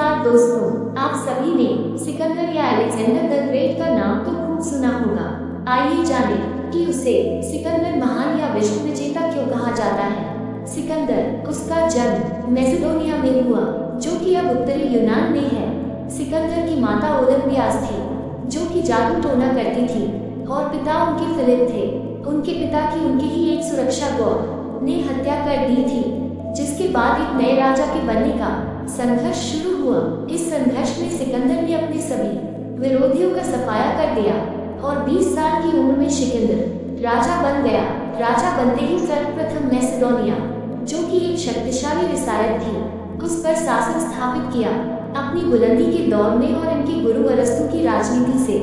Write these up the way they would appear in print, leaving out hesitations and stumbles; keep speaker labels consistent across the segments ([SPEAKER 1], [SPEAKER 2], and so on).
[SPEAKER 1] नमस्कार दोस्तों, आप सभी ने सिकंदर या अलेक्जेंडर द ग्रेट का नाम तो खूब सुना होगा। आइए जानें कि उसे सिकंदर महान या विश्व विजेता क्यों कहा जाता है। सिकंदर, उसका जन्म मैसेडोनिया में हुआ, जो कि अब उत्तरी यूनान में है। सिकंदर की माता ओलंपियास थी, जो कि जादू टोना करती थी, और पिता उनके फिलिप थे। उनके पिता की उनके ही एक सुरक्षा गॉड ने हत्या कर दी थी, जिसके बाद एक नए राजा के बनने का संघर्ष शुरू हुआ। इस संघर्ष में सिकंदर ने अपने सभी विरोधियों का सफाया कर दिया और 20 साल की उम्र में सिकंदर राजा बन गया। राजा बनते ही सर्वप्रथम मैसेडोनिया, जो कि एक शक्तिशाली रियासत थी, उस पर शासन स्थापित किया। अपनी बुलंदी के दौर में और इनके गुरु अरस्तु की राजनीति से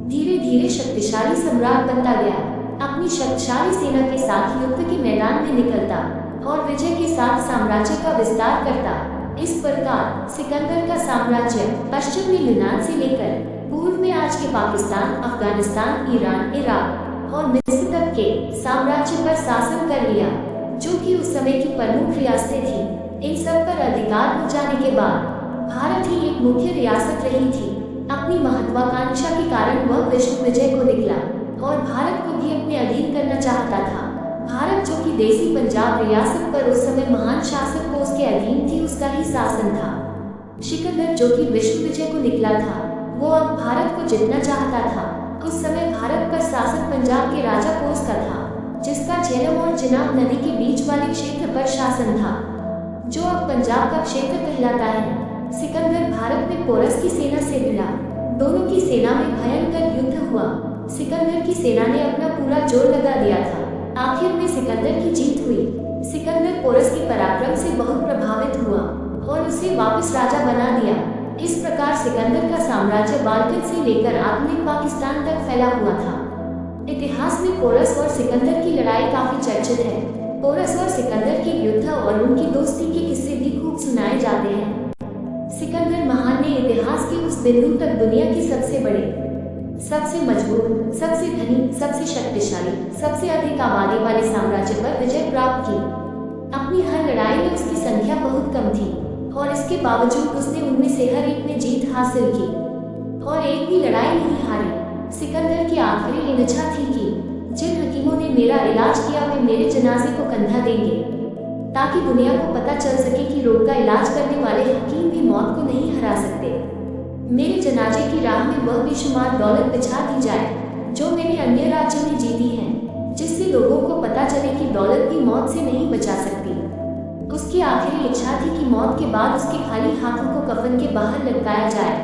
[SPEAKER 1] धीरे धीरे शक्तिशाली सम्राट बनता गया। अपनी शक्तिशाली सेना के साथ युद्ध के मैदान में निकलता और विजय के साथ साम्राज्य का विस्तार करता। इस प्रकार सिकंदर का साम्राज्य पश्चिम में यूनान से लेकर पूर्व में आज के पाकिस्तान, अफगानिस्तान, ईरान, इराक और मिस्र तक के साम्राज्य पर शासन कर लिया, जो कि उस समय की प्रमुख रियासतें थी। इन सब पर अधिकार हो जाने के बाद भारत ही एक मुख्य रियासत रही थी। अपनी महत्वाकांक्षा के कारण वह विश्व विजय को निकला और भारत को भी अपने अधीन करना चाहता था। भारत, जो कि देसी पंजाब रियासत पर उस समय महान शासक को उसके अधीन थी, उसका ही शासन था। सिकंदर, जो कि विश्व विजय को निकला था, वो अब भारत को जीतना चाहता था। उस समय भारत पर शासन पंजाब के राजा पोरस का था, जिसका झेलम और चिनाब नदी के बीच वाले क्षेत्र पर शासन था, जो अब पंजाब का क्षेत्र कहलाता है। सिकंदर भारत में पोरस की सेना से मिला। दोनों की सेना में भयंकर युद्ध हुआ। सिकंदर की सेना ने अपना पूरा जोर लगा दिया था। आखिर में सिकंदर की जीत हुई। सिकंदर पोरस के पराक्रम से बहुत प्रभावित हुआ और उसे वापस राजा बना दिया। इस प्रकार सिकंदर का साम्राज्य बाल्कन से लेकर आधुनिक पाकिस्तान तक फैला हुआ था। इतिहास में पोरस और सिकंदर की लड़ाई काफी चर्चित है। पोरस और सिकंदर के युद्ध और उनकी दोस्ती के किस्से भी खूब सुनाए जाते हैं। सिकंदर महान ने इतिहास के उस बिंदु तक दुनिया के सबसे बड़े, सबसे मजबूत, सबसे धनी, सबसे शक्तिशाली, सबसे अधिक आबादी वाले साम्राज्य पर विजय प्राप्त की। अपनी हर लड़ाई में उसकी संख्या बहुत कम थी और इसके बावजूद उसने उनमें से हर एक में जीत हासिल की और एक भी लड़ाई नहीं हारी। सिकंदर की आखिरी इच्छा थी कि जिन हकीमों ने मेरा इलाज किया वे मेरे जनाजे को कंधा देंगे, ताकि दुनिया को पता चल सके कि रोग का इलाज करने वाले हकीम भी मौत को नहीं हरा सकते। मेरे जनाजे की राह में वह बेशुमार दौलत बिछा दी जाए जो मैंने अन्य राज्यों में जीती है, जिससे लोगों को पता चले कि दौलत भी मौत से नहीं बचा सकती। उसकी आखिरी इच्छा थी कि मौत के बाद उसके खाली हाथों को कफन के बाहर लटकाया जाए,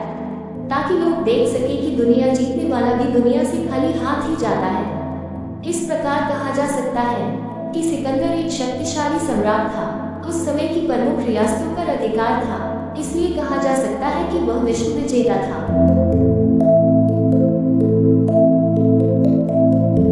[SPEAKER 1] ताकि लोग देख सके कि दुनिया जीतने वाला भी दुनिया से खाली हाथ ही जाता है। इस प्रकार कहा जा सकता है कि सिकंदर एक शक्तिशाली सम्राट था। उस समय की प्रमुख रियासतों पर अधिकार था, इसलिए कहा जा सकता है कि वह विश्व विजेता था।